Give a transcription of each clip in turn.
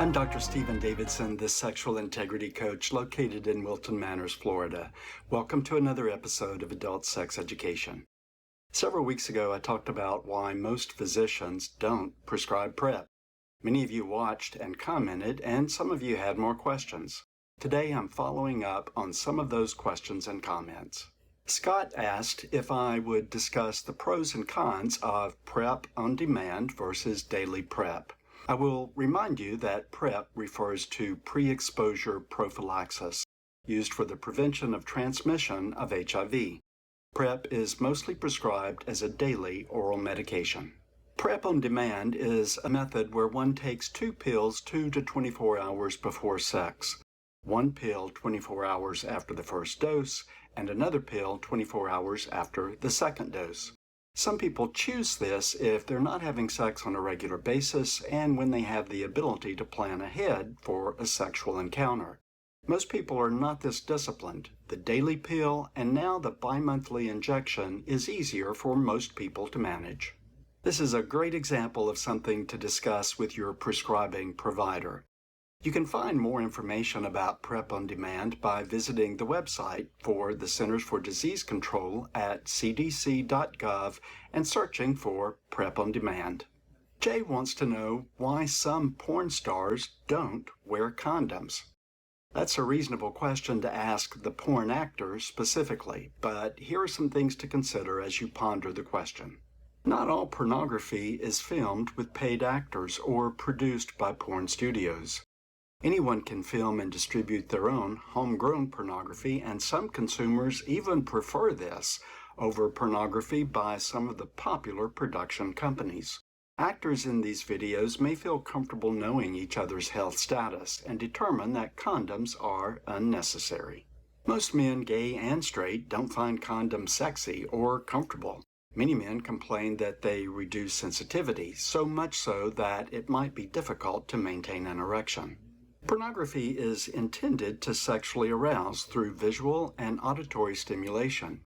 I'm Dr. Stephen Davidson, the sexual integrity coach located in Wilton Manors, Florida. Welcome to another episode of Adult Sex Education. Several weeks ago, I talked about why most physicians don't prescribe PrEP. Many of you watched and commented, and some of you had more questions. Today, I'm following up on some of those questions and comments. Scott asked if I would discuss the pros and cons of PrEP on demand versus daily PrEP. I will remind you that PrEP refers to pre-exposure prophylaxis, used for the prevention of transmission of HIV. PrEP is mostly prescribed as a daily oral medication. PrEP on demand is a method where one takes 2 pills 2 to 24 hours before sex, 1 pill 24 hours after the first dose, and another pill 24 hours after the second dose. Some people choose this if they're not having sex on a regular basis and when they have the ability to plan ahead for a sexual encounter. Most people are not this disciplined. The daily pill and now the bi-monthly injection is easier for most people to manage. This is a great example of something to discuss with your prescribing provider. You can find more information about PrEP on demand by visiting the website for the Centers for Disease Control at cdc.gov and searching for PrEP on demand. Jay wants to know why some porn stars don't wear condoms. That's a reasonable question to ask the porn actors specifically, but here are some things to consider as you ponder the question. Not all pornography is filmed with paid actors or produced by porn studios. Anyone can film and distribute their own homegrown pornography, and some consumers even prefer this over pornography by some of the popular production companies. Actors in these videos may feel comfortable knowing each other's health status and determine that condoms are unnecessary. Most men, gay and straight, don't find condoms sexy or comfortable. Many men complain that they reduce sensitivity, so much so that it might be difficult to maintain an erection. Pornography is intended to sexually arouse through visual and auditory stimulation.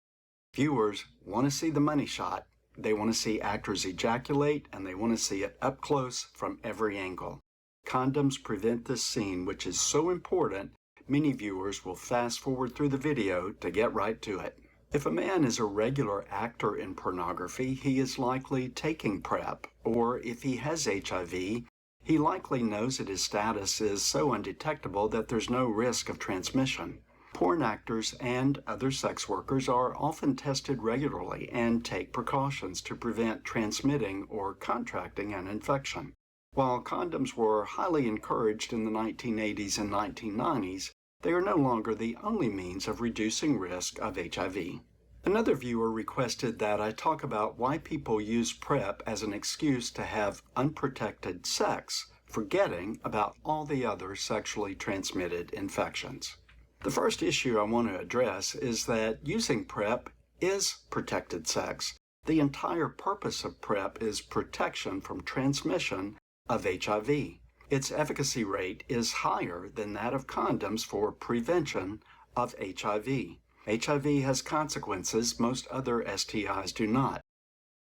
Viewers want to see the money shot. They want to see actors ejaculate, and they want to see it up close from every angle. Condoms prevent this scene, which is so important, many viewers will fast forward through the video to get right to it. If a man is a regular actor in pornography, he is likely taking PrEP, or if he has HIV, he likely knows that his status is so undetectable that there's no risk of transmission. Porn actors and other sex workers are often tested regularly and take precautions to prevent transmitting or contracting an infection. While condoms were highly encouraged in the 1980s and 1990s, they are no longer the only means of reducing risk of HIV. Another viewer requested that I talk about why people use PrEP as an excuse to have unprotected sex, forgetting about all the other sexually transmitted infections. The first issue I want to address is that using PrEP is protected sex. The entire purpose of PrEP is protection from transmission of HIV. Its efficacy rate is higher than that of condoms for prevention of HIV. HIV has consequences most other STIs do not.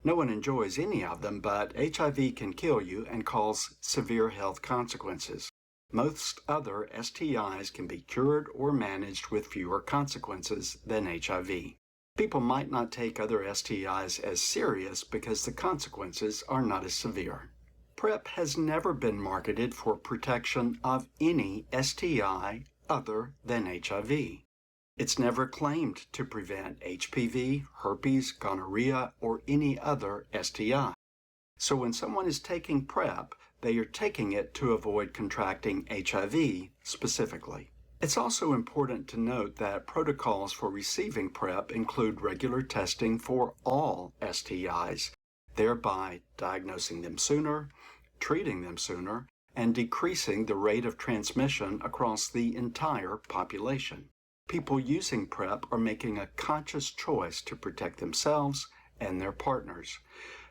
No one enjoys any of them, but HIV can kill you and cause severe health consequences. Most other STIs can be cured or managed with fewer consequences than HIV. People might not take other STIs as serious because the consequences are not as severe. PrEP has never been marketed for protection of any STI other than HIV. It's never claimed to prevent HPV, herpes, gonorrhea, or any other STI. So when someone is taking PrEP, they are taking it to avoid contracting HIV specifically. It's also important to note that protocols for receiving PrEP include regular testing for all STIs, thereby diagnosing them sooner, treating them sooner, and decreasing the rate of transmission across the entire population. People using PrEP are making a conscious choice to protect themselves and their partners.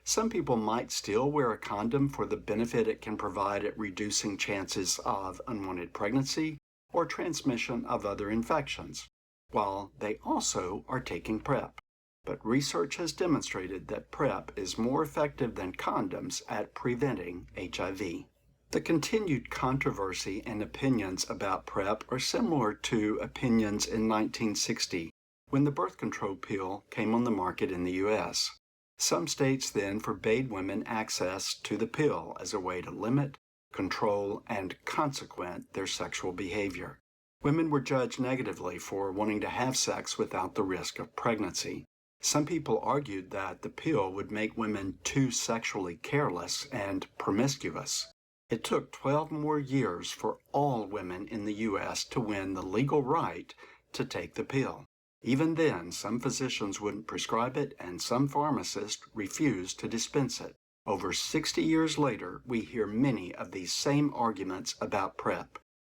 Some people might still wear a condom for the benefit it can provide at reducing chances of unwanted pregnancy or transmission of other infections, while they also are taking PrEP. But research has demonstrated that PrEP is more effective than condoms at preventing HIV. The continued controversy and opinions about PrEP are similar to opinions in 1960 when the birth control pill came on the market in the U.S. Some states then forbade women access to the pill as a way to limit, control, and consequent their sexual behavior. Women were judged negatively for wanting to have sex without the risk of pregnancy. Some people argued that the pill would make women too sexually careless and promiscuous. It took 12 more years for all women in the U.S. to win the legal right to take the pill. Even then, some physicians wouldn't prescribe it and some pharmacists refused to dispense it. Over 60 years later, we hear many of these same arguments about PrEP.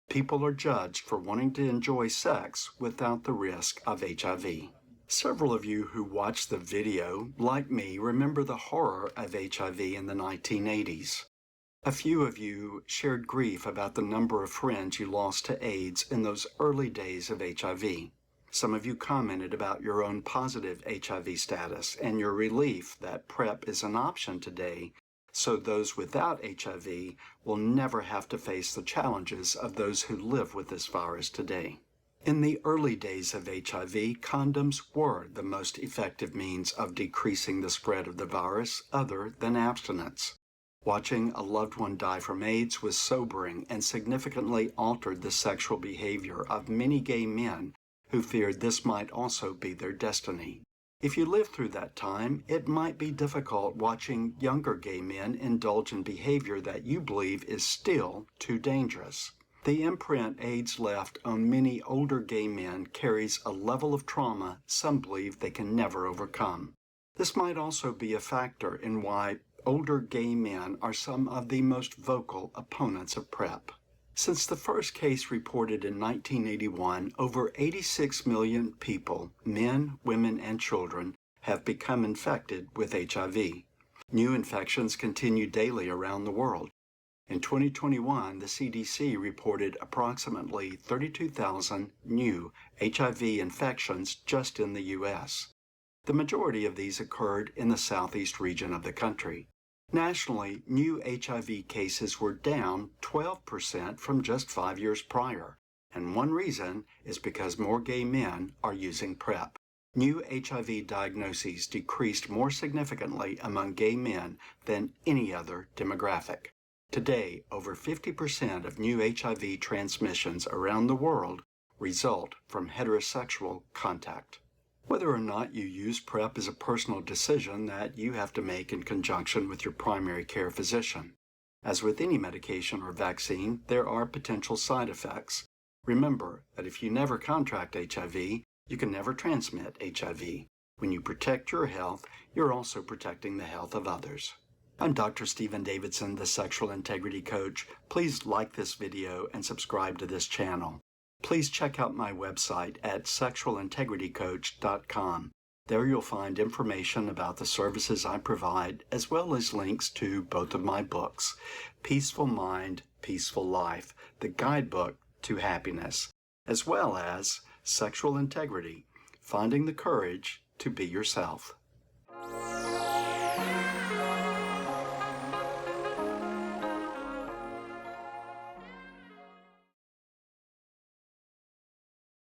People are judged for wanting to enjoy sex without the risk of HIV. Several of you who watched the video, like me, remember the horror of HIV in the 1980s. A few of you shared grief about the number of friends you lost to AIDS in those early days of HIV. Some of you commented about your own positive HIV status and your relief that PrEP is an option today, so those without HIV will never have to face the challenges of those who live with this virus today. In the early days of HIV, condoms were the most effective means of decreasing the spread of the virus other than abstinence. Watching a loved one die from AIDS was sobering and significantly altered the sexual behavior of many gay men who feared this might also be their destiny. If you lived through that time, it might be difficult watching younger gay men indulge in behavior that you believe is still too dangerous. The imprint AIDS left on many older gay men carries a level of trauma some believe they can never overcome. This might also be a factor in why older gay men are some of the most vocal opponents of PrEP. Since the first case reported in 1981, over 86 million people, men, women, and children, have become infected with HIV. New infections continue daily around the world. In 2021, the CDC reported approximately 32,000 new HIV infections just in the U.S. The majority of these occurred in the southeast region of the country. Nationally, new HIV cases were down 12% from just 5 years prior, and one reason is because more gay men are using PrEP. New HIV diagnoses decreased more significantly among gay men than any other demographic. Today, over 50% of new HIV transmissions around the world result from heterosexual contact. Whether or not you use PrEP is a personal decision that you have to make in conjunction with your primary care physician. As with any medication or vaccine, there are potential side effects. Remember that if you never contract HIV, you can never transmit HIV. When you protect your health, you're also protecting the health of others. I'm Dr. Stephen Davidson, the Sexual Integrity Coach. Please like this video and subscribe to this channel. Please check out my website at sexualintegritycoach.com. There you'll find information about the services I provide, as well as links to both of my books, Peaceful Mind, Peaceful Life, the Guidebook to Happiness, as well as Sexual Integrity, Finding the Courage to Be Yourself.